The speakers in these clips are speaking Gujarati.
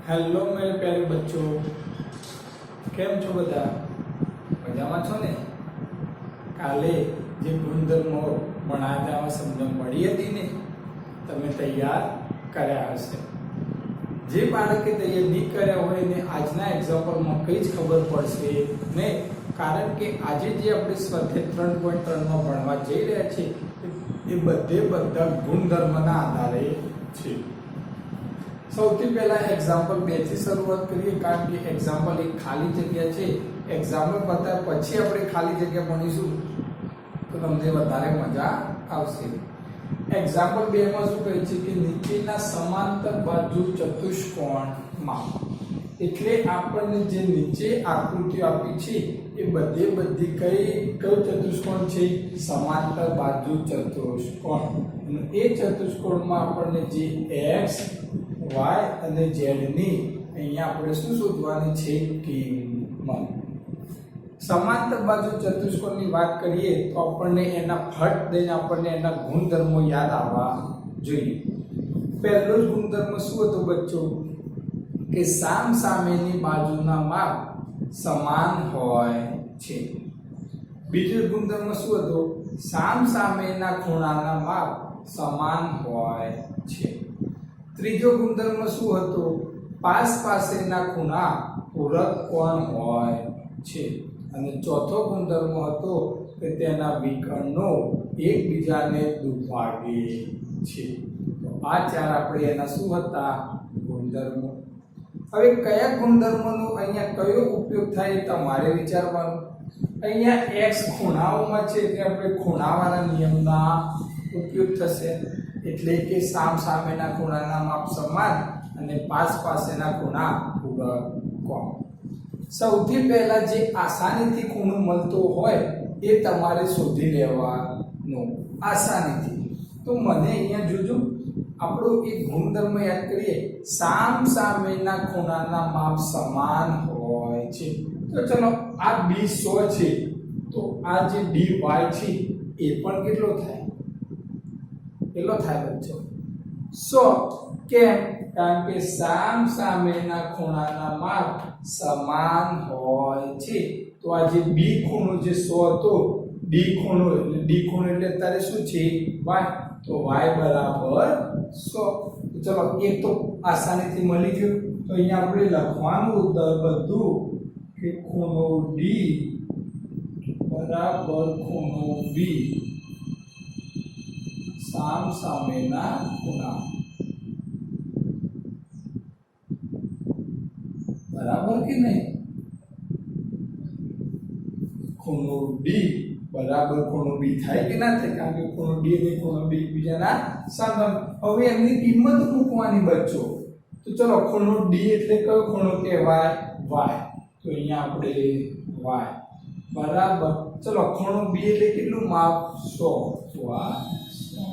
हेलो मेरे प्यारे बच्चों, કેમ છો બધા? મજામાં છો ને? કાલે જે ગુણધર્મો ભણાવવામાં સમજણ મળી હતી ને, તમે તૈયાર કર્યા હશે. જે બાળકે તૈયાર નહીં કર્યા હોય ને આજના એક્ઝામ્પલમાં કઈ જ ખબર પડશે ને, કારણ કે આજે જે આપણે સ્વાધ્યાય 3.3 માં ભણવા જઈ રહ્યા છીએ એ બધા ગુણધર્મના આધારે છે. સૌથી પહેલા એક્ઝામ્પલ 2 થી શરૂઆત કરીએ, કારણ કે એક્ઝામ્પલ એક ખાલી જગ્યા છે. એક્ઝામ્પલ બતાવ્યા પછી આપણે ખાલી જગ્યા ભણીશું તો તમને વધારે મજા આવશે. એક્ઝામ્પલ 2 માં શું કહે છે કે નીચેના સમાંતર બાજુ ચતુષ્કોણમાં, એટલે આપણને જે નીચે આકૃતિઓ આપી છે એ બધી કયો ચતુષ્કોણ છે? સમાંતર બાજુ ચતુષ્કોણ. અને એ ચતુષ્કોણમાં આપણને જે x y અને z ની અહીંયા આપણે શું શોધવાની છે? કિંમત. સમાંતર બાજુ ચતુષ્કોણની વાત કરીએ તો આપણને એના ફટ દઈને આપણને એના ગુણધર્મો યાદ આવવા જોઈએ. પહેલો જ ગુણધર્મ શું હતો બચ્ચો? કે સામસામેની બાજુના માપ સમાન હોય છે. બીજો ગુણધર્મ શું હતો? સામસામેના ખૂણાના માપ સમાન હોય છે. ત્રીજો ગુણધર્મ શું હતો? પાસેના ખૂણા પૂરક કોણ હોય છે. અને ચોથો ગુણધર્મ હતો કે તેના વિકર્ણો એકબીજાને દુભાગે છે. તો આ ચાર આપણે એના શું હતા? ગુણધર્મો. હવે કયા ગુણધર્મનો અહીંયા કયો ઉપયોગ થાય તમારે વિચારવાનું. અહીંયા x ખૂણાઓમાં છે એટલે આપણે ખૂણાવાળા નિયમના ઉપયોગ થશે. એટલે કે સામસામેના ખૂણાના માપ સમાન અને પાસેના ખૂણા પૂરક કોણ. સૌથી પહેલા જે આસાનીથી ખૂણો મળતો હોય એ તમારે શોધી લેવાનો આસાનીથી. તો મને અહીંયા જોજો, આપણો એક ગુણધર્મ યાદ કરીએ, સામસામેના ખૂણાના માપ સમાન હોય છે. તો ચલો આ b 100 છે તો આ જે dy છે એ પણ કેટલો થાય? કેટલો થાય બચ્ચો? 100. કેમ? કારણ કે સામસામેના ખૂણાના માપ સમાન હોય છે. તો આ જે b ખૂણો જે 100 હતો, d ખૂણો એટલે અત્યારે શું છે? y. તો y બરાબર 100. ચલો એક તો આસાનીથી મળી ગયું. તો અહીંયા આપણે લખવાનું બધું કે ખૂણો d બરાબર ખૂણો b સામસામેના ખૂણા બરાબર કે નહીં? ખૂણો d બરાબર ખૂણો b થાય કે ના થાય? કારણ કે ખૂણો d અને ખૂણો b એકબીજાના સમાન. હવે એમની કિંમત મૂકવાની બચ્ચો. તો ચલો ખૂણો d એટલે કયો ખૂણો કહેવાય? y. તો અહીંયા આપણે y બરાબર. ચલો ખૂણો b એટલે કેટલું માપ? 100. તો આ 100.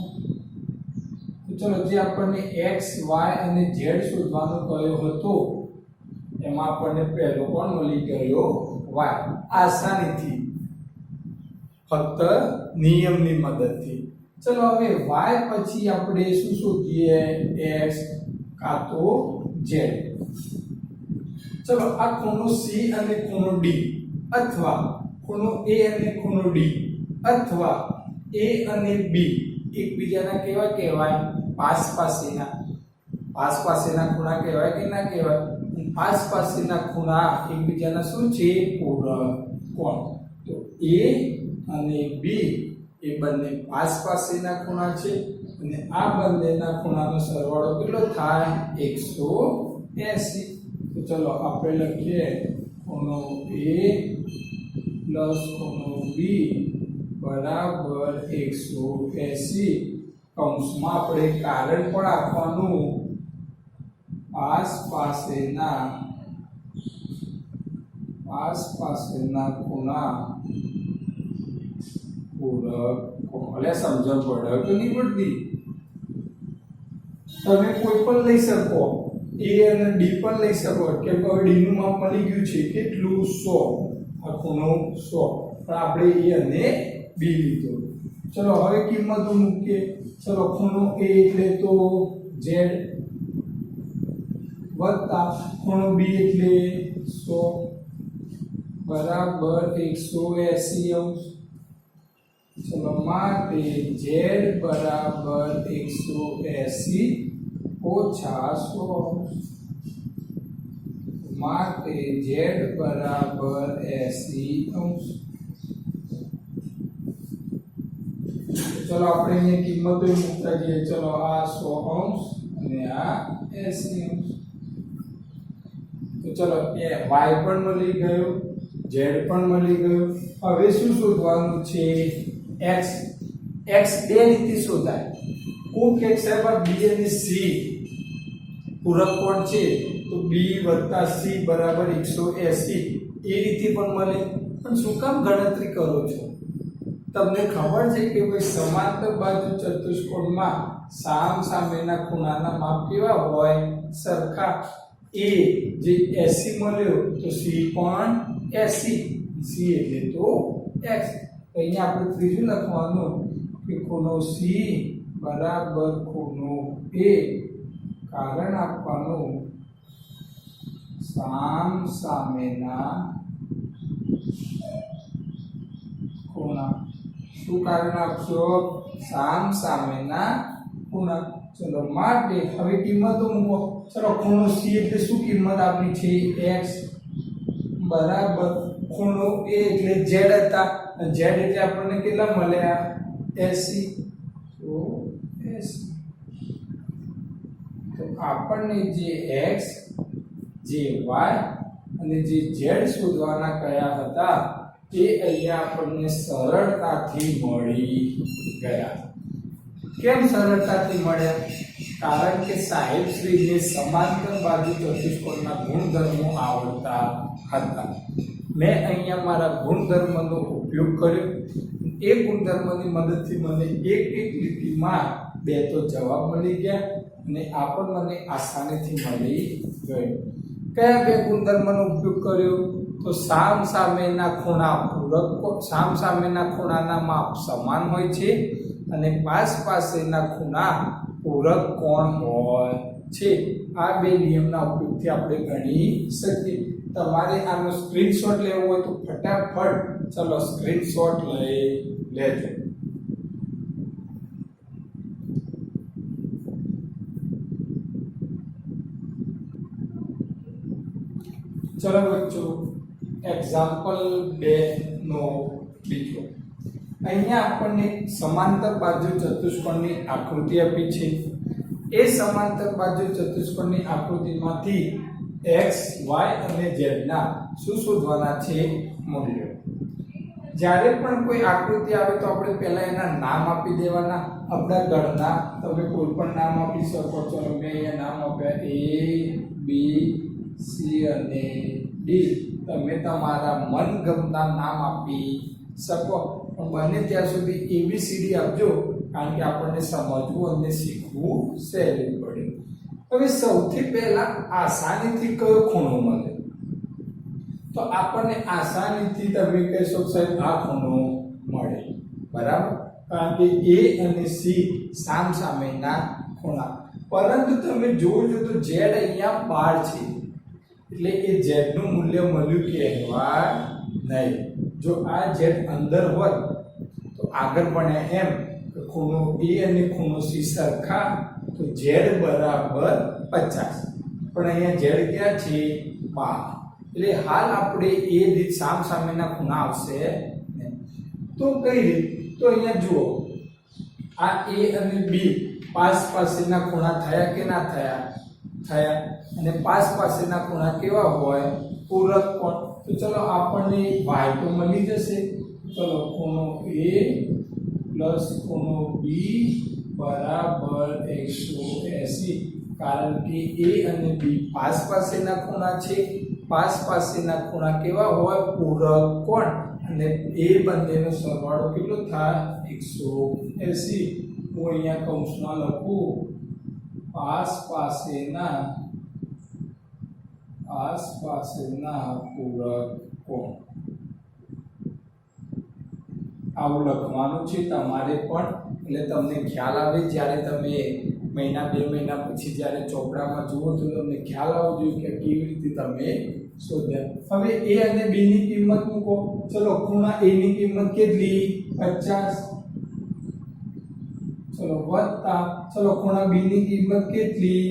તો ચલો જે આપણને x y અને z શોધવાનો કયો હતો એમાં આપણને પહેલો કોણ મળી ગયો? y. આસાનીથી, ફક્ત નિયમની મદદથી. ચલો હવે y પછી આપણે શું શોધીએ? x કાં તો z. ચલો આ ખૂણો c અને ખૂણો d, અથવા ખૂણો a અને ખૂણો d, અથવા a અને b એકબીજાના કેવા કહેવાય? પાસેના ખૂણા કહેવાય કે ના કહેવાય? પાસેના ખૂણા એકબીજાના શું છે? પૂરક કોણ. તો a અને b એ બંને પાસેના ખૂણા છે અને આ બંનેના ખૂણાનો સરવાળો કેટલો થાય? 180. તો ચલો આપણે લખીએ ખૂણો a પ્લસ ખૂણો b બરાબર 180. કૌંસમાં આપણે કારણ પણ આપવાનું, પાસેના ખૂણા પૂરક કોણ. એટલે સમજણ પડે કે નહીં પડતી? તમે કોઈ પણ લઈ શકો, a અને d પણ લઈ શકો. કે હવે d નું માપ મળી ગયું છે કેટલું? 100. આ ખૂણો 100, પણ આપણે a અને b લીધો. ચલો હવે કિંમતો મૂકીએ. ચલો ખૂણો a એટલે તો z વત્તા ખૂણો બી એટલે 100 બરાબર 180 અંશ. ચલો માટે z બરાબર 180 ઓછા 100 અંશ. માટે z બરાબર 80 અંશ. ચલો આપણે અહીંયા કિંમતો મૂકતા જઈએ. ચલો આ 100 અંશ અને આ 80 અંશ. તો ચલો એ y પણ મળી ગયો, z પણ મળી ગયો. હવે શું શોધવાનું છે? x. x બે રીતે શોધાય. કોણ કે સાહેબ b અને c પૂરક કોણ છે તો b + c બરાબર 180 એ રીતે પણ મળે. પણ શું કામ ગણતરી કરો છો? તમને ખબર છે કે ભાઈ સમાંતર બાજુ ચતુષ્કોણમાં સામસામેના ખૂણાના માપ કેવા હોય? સરખા. a જે 80 મળ્યો તો c પણ 80. c એટલે તો x. અહીંયા આપણે ત્રીજું લખવાનું કે ખૂણો c બરાબર ખૂણો a, કારણ આપવાનું સામસામેના ખૂણા. શું કારણ આપશો? સામસામેના ખૂણા. ચલો માટે હવે કિંમતો મૂકો. ચલો ખૂણો c એટલે શું કિંમત આપણી છે? x બરાબર ખૂણો a એટલે z હતા. z એટલે આપણને કેટલા મળ્યા? 80. તો 80. તો આપણને જે x, જે y અને જે z શોધવાના કયા હતા તે અહીંયા આપણને સરળતાથી મળી ગયા. કેમ સરળતાથી મળ્યા? કારણ કે સાહેબશ્રીને સમાંતર બાજુ ચતુષ્કોણના ગુણધર્મો આવડતા હતા. મેં અહીંયા મારા ગુણધર્મનો ઉપયોગ કર્યો. એ ગુણધર્મની મદદથી મને એક લીટીમાં બે તો જવાબ મળી ગયા અને આ પણ મને આસાનીથી મળી ગયો. કયા બે ગુણધર્મનો ઉપયોગ કર્યો? તો સામસામેના ખૂણા પૂરક, સામસામેના ખૂણાના માપ સમાન હોય છે અને પાસેના ખૂણા પૂરક કોણ હોય છે. આ બે નિયમના ઉપયોગથી આપણે ગણી શકીએ. તમારે આનો સ્ક્રીનશોટ લેવો હોય તો ફટાફટ ચલો સ્ક્રીનશોટ લઈ લેજો. ચલો બચ્ચો એક્ઝામ્પલ 2 નો બીજો. અહીંયા આપણને સમાંતર બાજુ ચતુષ્કોણની આકૃતિ આપી છે. એ સમાંતર બાજુ ચતુષ્કોણની આકૃતિમાંથી x, y અને z ના શું શોધવાના છે? મૂલ્યો. જ્યારે પણ કોઈ આકૃતિ આવે તો આપણે પહેલા એના નામ આપી દેવાના. આપણા ગણના તમે કોઈ પણ નામ આપી શકો છો. મેં અહીંયા નામ આપ્યા a, b, c અને d. તમે તમારા મનગમતા નામ આપી શકો. પણ બને ત્યાં સુધી ABCD આપજો, કારણ કે આપણને સમજવું અને શીખવું સહેલું પડે. હવે સૌથી પહેલા આસાનીથી કયો ખૂણો મળે? તો આપણને આસાનીથી તમે કહેશો સાહેબ આ ખૂણો મળે. બરાબર? કારણ કે A અને C સામસામેના ખૂણા. પરંતુ તમે જોજો તો Z અહીંયા બહાર છે, એટલે એ z નું મૂલ્ય મળ્યું કહેવાય નહીં. જો આ z અંદર હોત તો આગળ ભણ્યા એમ કે ખૂણો a અને ખૂણો c સરખા તો z બરાબર 50. પણ અહીંયા z ક્યાં છે? 12. એટલે હાલ આપણે એ રીત સામસામેના ખૂણા આવશે નહીં. તો કઈ રીત? તો અહીંયા જુઓ, આ a અને b પાસેના ખૂણા થયા કે ના થયા? થયા. અને પાસેના ખૂણા કેવા હોય? પૂરક કોણ. તો ચલો આપણને y તો મળી જશે. ચલો ખૂણો a પ્લસ ખૂણો b બરાબર 180. કારણ કે a અને b પાસેના ખૂણા છે. પાસેના ખૂણા કેવા હોય? પૂરક કોણ. અને એ બંનેનો સરવાળો કેટલો થાય? 180. હું અહીંયા કૌંસમાં લખું પાસેના પૂરક કોણ. આવું લખવાનું છે તમારે પણ, એટલે તમને ખ્યાલ આવે જ્યારે તમે મહિના 2 મહિના પછી જ્યારે ચોપડામાં જુઓ તો તમને ખ્યાલ આવવો જોઈએ કે કેવી રીતે તમે શોધ્યા. હવે a અને b ની કિંમત મૂકો. ચલો ખૂણા a ની કિંમત કેટલી? 50. ચલો વત્તા ચલો ખૂણા b ની કિંમત કેટલી?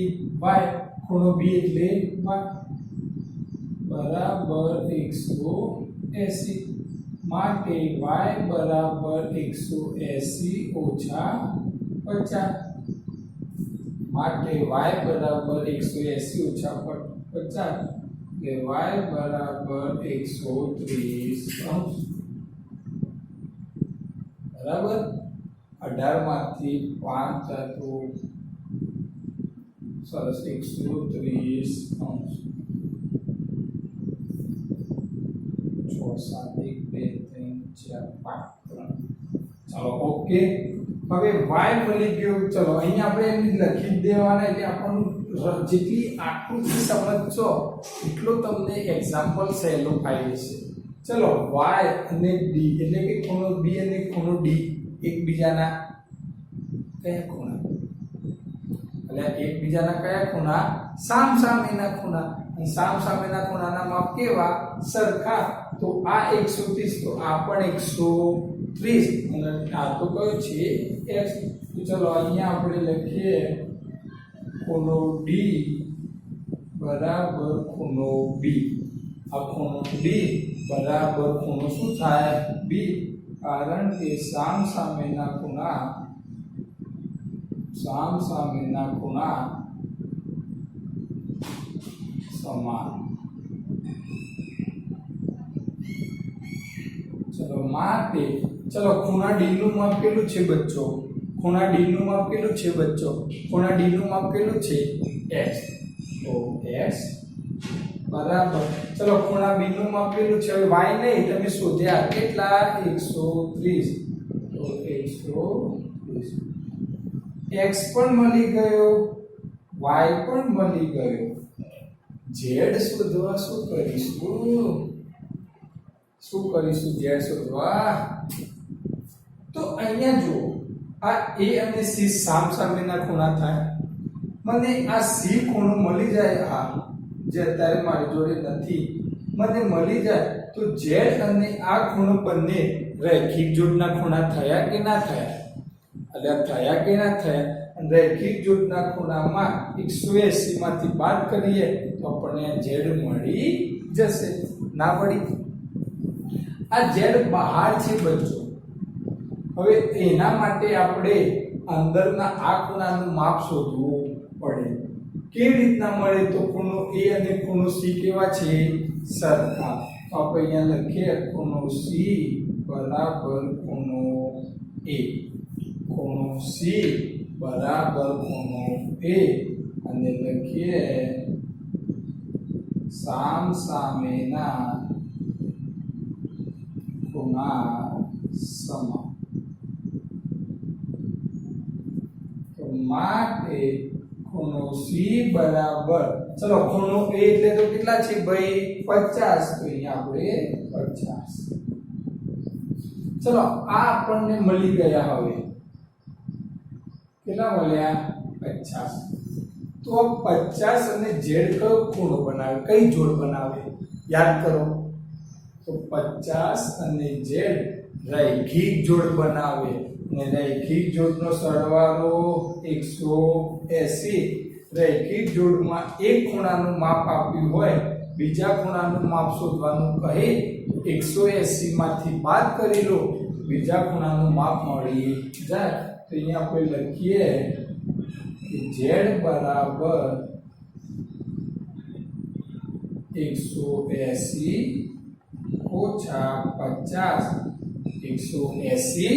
y. ખૂણો b એટલે y બરાબર 180 માટે y બરાબર 180 ઓછા 50 માટે y બરાબર 180 ઓછા 50 એટલે y બરાબર 130 અંશ. બરાબર 18 માંથી 5 જાય તો સરસ 130 અંશ. 6 7 1 2 3 4 5 3. ચાલો ઓકે. હવે y મળી ગયો. ચલો અહીંયા આપણે એમ લખી જ દેવાના એટલે આપણને જેટલી આકૃતિ સમજશો એટલો તમને એક્ઝામ્પલ સહેલો થાય છે. ચલો y અને d એટલે કે ખૂણો b અને ખૂણો d એકબીજાના કયા ખૂણા? એટલે એકબીજાના કયા ખૂણા? સામસામેના ખૂણા. અને સામસામેના ખૂણાના માપ કેવા? સરખા. તો આ 130 તો આ પણ 130 અને આ તો કયો છે? x. તો ચલો અહીંયા આપણે લખીએ ખૂણો d બરાબર ખૂણો b. આ ખૂણો d બરાબર ખૂણો શું થાય? b. કારણ કે સામસામેના ખૂણા સમાન. ચલો માટે ચલો ખૂણા d નું માપ કેટલું છે બચ્ચો? ખૂણા d નું માપ કેટલું છે બચ્ચો? ખૂણા d નું માપ કેટલું છે? x. તો x બરાબર ચલો ખૂણા b નું માપ કેટલું છે? હવે y નહીં તમે શોધ્યા કેટલા? 130. તો 130 x પણ મળી ગયો, y પણ મળી ગયો. z શોધવા શું કરીશું? z શોધવા તો અહીંયા જો આ a અને c સામસામેના ખૂણા થાય. મને આ c ખૂણો મળી જાય, આ જે અત્યારે મારી જોડે નથી, મને મળી જાય તો z અને આ ખૂણો બંને રેખિક જોડના ખૂણા થયા કે ના થયા? એટલે થયા કે ના થયા? રેખિક જોડના ખૂણામાં 180 માંથી બાદ કરીએ તો આપણને z મળી જશે. ના મળી? આ z બહાર છે બચ્ચો. હવે એના માટે આપણે અંદરના આ ખૂણાનું માપ શોધવું પડે. કેવી રીતના મળે? તો ખૂણો a અને ખૂણો c કેવા છે? સરખા. તો આપણે અહીંયા લખીએ ખૂણો c બરાબર ખૂણો a. ખૂણો c બરાબર ખૂણો a અને લખીએ સામસામેના ખૂણા સમાન. તો માટે ખૂણો c બરાબર ચલો ખૂણો a એટલે તો કેટલા છે ભાઈ? 50. તો અહીંયા આપણે 50. ચલો આ આપણને મળી ગયા. હવે કેટલા મળ્યા? 50. તો 50 અને z કયો ખૂણો બનાવે? કઈ જોડ બનાવે? યાદ કરો. તો 50 અને z રૈખિક જોડ બનાવે. અને રૈખિક જોડનો સરવાળો 180. રૈખિક જોડમાં એક ખૂણાનું માપ આપ્યું હોય, બીજા ખૂણાનું માપ શોધવાનું કહે, 180 માંથી બાદ કરી લો, બીજા ખૂણાનું માપ મળી જાય. તો અહીંયા આપણે લખીએ કે z બરાબર 180 ઓછા 50. 180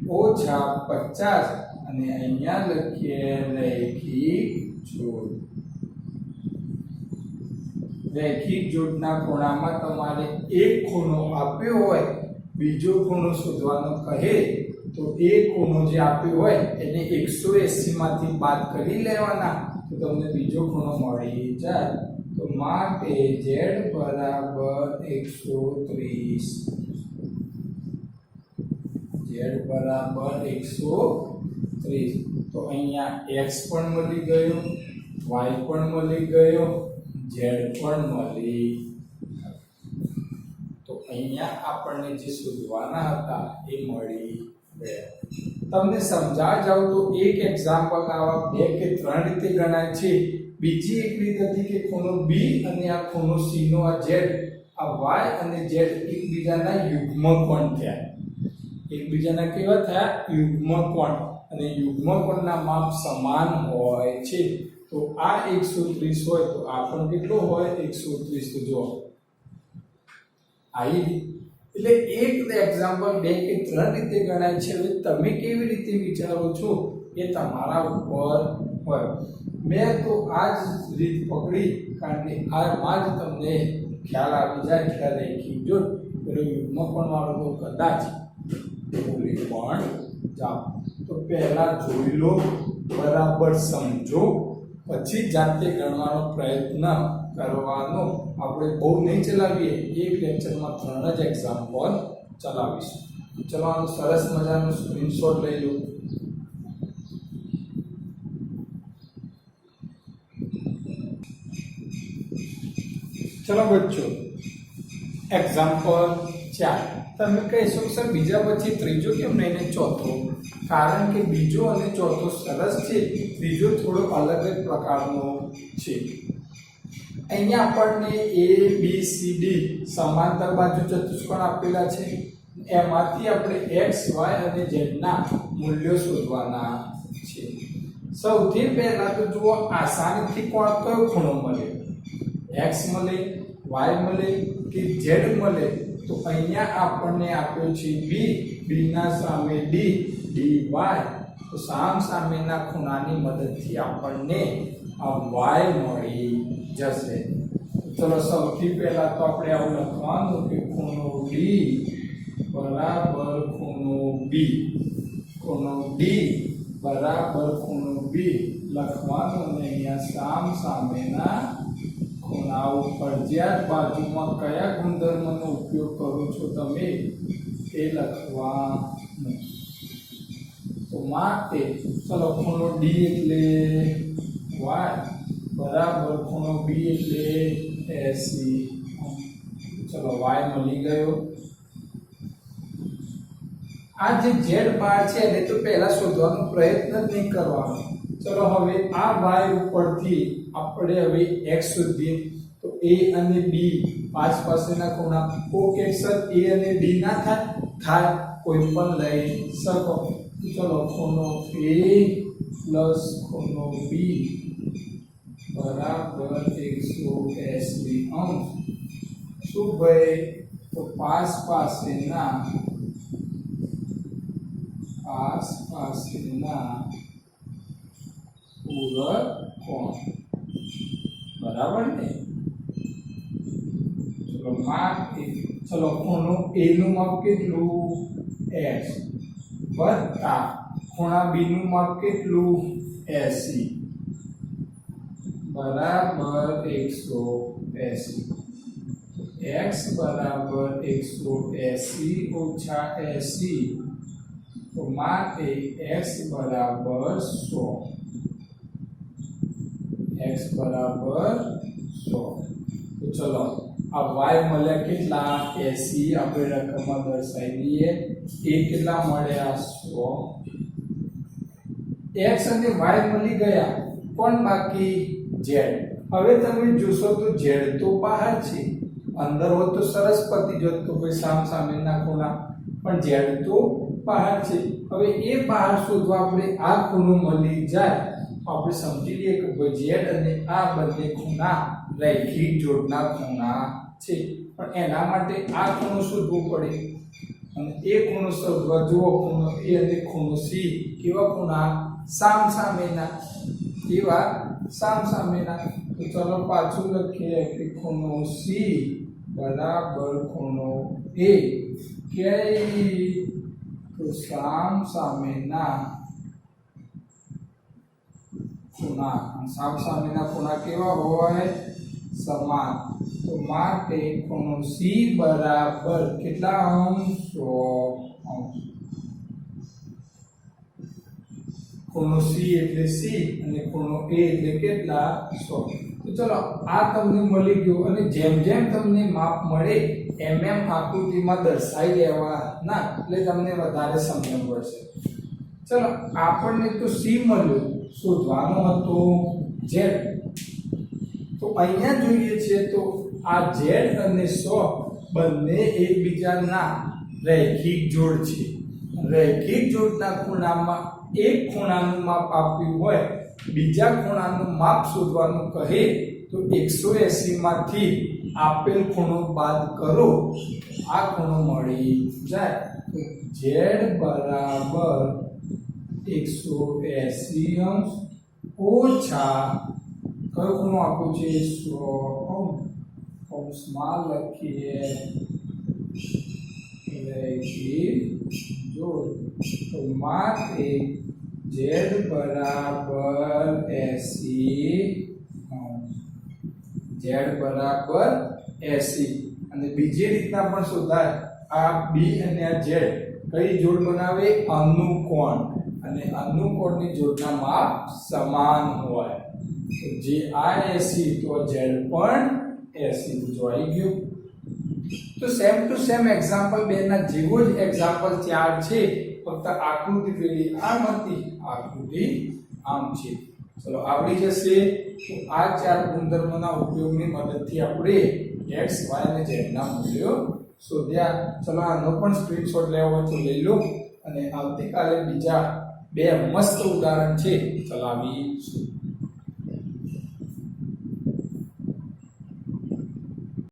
ઓછા 50 અને અહીંયા લખીએ રૈખિક જોડ. રૈખિક જોડના ખૂણામાં તમારે એક ખૂણો આપ્યો હોય, બીજો ખૂણો શોધવાનો કહે તો એ ખૂણો જે આપ્યો હોય એને 180 માંથી બાદ કરી લેવાના તો તમને બીજો ખૂણો મળી જાય. તો માટે z બરાબર 130. z બરાબર 130. તો તો અહીંયા x પણ મળી ગયો, y પણ મળી ગયો, z પણ મળી. તો અહીંયા આપણને જે શોધવાના હતા એ મળી ગયા. તમને સમજાવ જાવ તો એક એક્ઝામ્પલ આવા 2 કે 3 રીતે ગણાય છે. બીજી એક રીત હતી કે ખૂણો B અને આ ખૂણો C નો આ z, આ y અને z એકબીજાના યુગ્મ કોણ થયા. એકબીજાના કેવા થયા? યુગ્મ કોણ. અને યુગ્મ કોણના માપ સમાન હોય છે. તો આ 130 હોય તો આ પણ કેટલો હોય? 130. તો જો આઈ એટલે એક એક્ઝામ્પલ 2 કે 3 રીતે ગણાય છે. હવે તમે કેવી રીતે વિચારો છો એ તમારા ઉપર હોય. મેં તો આ જ રીત પકડી કારણ કે આમાં જ તમને ખ્યાલ આવી જાય કે રેખી જો પેલો યુગ્મ કોણ વાળો તો કદાચ ભૂલી પણ જાઓ. તો પહેલા જોઈ લો, બરાબર સમજો, પછી જાતે ગણવાનો પ્રયત્ન કરવાનો. આપણે બહુ નહીં ચલાવીએ, એક લેક્ચરમાં 3 જ એક્ઝામ્પલ ચલાવીશું. ચલો આનું સરસ મજાનું સ્ક્રીનશોટ લઈ લો. ચલો બચ્ચો, એક્ઝામ્પલ 4. તમે કહેશો સર બીજા પછી ત્રીજો કેમ નહીં ને ચોથો? કારણ કે બીજો અને ચોથો સરસ છે, ત્રીજો થોડો અલગ જ પ્રકારનો છે. અહીંયા આપણને A B C D સમાંતર બાજુ ચતુષ્કોણ આપેલા છે. એમાંથી આપણે x y અને z ના મૂલ્યો શોધવાના છે. સૌથી પહેલા તો જુઓ આસાનીથી કોણ કયો ખૂણો મળે? x મળે, y મળે કે z મળે? તો અહીંયા આપણને આપ્યો છે B, B ના સામે D, dy. તો સામ સામેના ખૂણાની મદદથી આપણને આ y મળી જશે. ચલો સૌથી પહેલા તો આપણે આવું લખવાનું કે ખૂણો D બરાબર ખૂણો B, ખૂણો D બરાબર ખૂણો B લખવાનું. અને અહીંયા સામ સામેના ખૂણા ઉપર જ્યાં બાજુમાં કયા ગુણધર્મનો ઉપયોગ કરો છો તમે તે લખવાનું. તો માટે ચલો ખૂણો D એટલે y બરાબર ખૂણો B એટલે 80. ચલો y મળી ગયો. આ જે z બાર છે એને તો પહેલા શોધવાનો પ્રયત્ન જ નહીં કરવાનો. ચલો હવે આ y ઉપરથી આપણે હવે x શોધીએ. તો a અને b પાસેના ખૂણા કોકેસર a અને d ના થાય કોઈ પણ લઈ શકો. ચલો ખૂણો a પ્લસ ખૂણો b બરાબર 180 શું ભાઈ? તો પાસેના પૂરક કોણ બરાબર ને? ચલો માપ ચલો ખૂણો a નું માપ કેટલું? x વત્તા ખૂણા b નું માપ કેટલું? 80 બરાબર 180. x બરાબર 180 ઓછા 80. તો માટે x બરાબર 100. x બરાબર 100. તો ચલો આ y મળ્યા કેટલા? 80. આપણે રકમમાં દર્શાવી દઈએ. a કેટલા મળ્યા? 100. x અને y મળી ગયા. કોણ બાકી? z. હવે તમે જોશો તો z તો બહાર છે, અંદર હોત તો સરસ પતી જોત તો કોઈ સામ સામેના ખૂણા, પણ z તો બહાર છે. હવે એ બહાર શોધવા આપણે આ ખૂણો મળી જાય આપણે સમજી લઈએ કે z અને આ બંને ખૂણા રૈખિક જોડના ખૂણા છે. પણ એના માટે આ ખૂણો શોધવો પડે અને એ ખૂણો શોધવા જુઓ ખૂણો a અને ખૂણો c કેવા ખૂણા? સામ સામેના. કેવા? સામ સામેના. તો ચલો પાછું લખીએ કે ખૂણો c બરાબર ખૂણો a કે તો સામ સામેના ખૂણા. સામ સામેના ખૂણા કેવા હોય? સમાન. તો માટે ખૂણો c બરાબર કેટલા અંશ? 100 અંશ. ખૂણો સી એટલે સી અને ખૂણો એ એટલે કેટલા 100. તો ચલો આ તમને મળી ગયું અને જેમ જેમ તમને માપ મળે એમ એમ આકૃતિમાં દર્શાવી દેવાના એટલે તમને વધારે સમજણ પડશે. ચલો આપણને તો સી મળ્યું, શોધવાનો હતો ઝેડ. તો અહીંયા જોઈએ છે તો આ ઝેડ અને 100 બંને એકબીજાના રૈખિક જોડ છે. રૈખિક જોડના ખૂણામાં એક ખૂણાનું માપ આપ્યું હોય, બીજા ખૂણાનું માપ શોધવાનું કહે તો 180 માંથી આપેલ ખૂણો બાદ કરો, આ ખૂણો મળી જાય. z બરાબર 180 અંશ ઓછા કયો ખૂણો આપ્યો છે 100 કૌંસમાં લખીએ રૈખિક જોડ. તો માટે z બરાબર 80 z બરાબર 80. અને બીજી રીતના પણ શોધાય. આ b અને આ z કઈ જોડ બનાવે? અનુકોણ. અને અનુકોણની જોડના માપ સમાન હોય. તો જે આ 80 તો z પણ 80 તો આવી ગયું. તો સેમ ટુ સેમ એક્ઝામ્પલ 2 ના જેવો જ એક્ઝામ્પલ 4 છે, ફક્ત આકૃતિ પેલી આમ હતી, આકૃતિ આમ છે. ચલો આવડી જશે. તો આ 4 ગુણધર્મોના ઉપયોગની મદદથી આપણે x y અને z ના મૂલ્યો શોધ્યા. ચલો આનો પણ સ્ક્રીનશોટ લેવો હોય તો લઈ લો અને આવતીકાલે બીજા 2 મસ્ત ઉદાહરણ છે ચલાવીશું.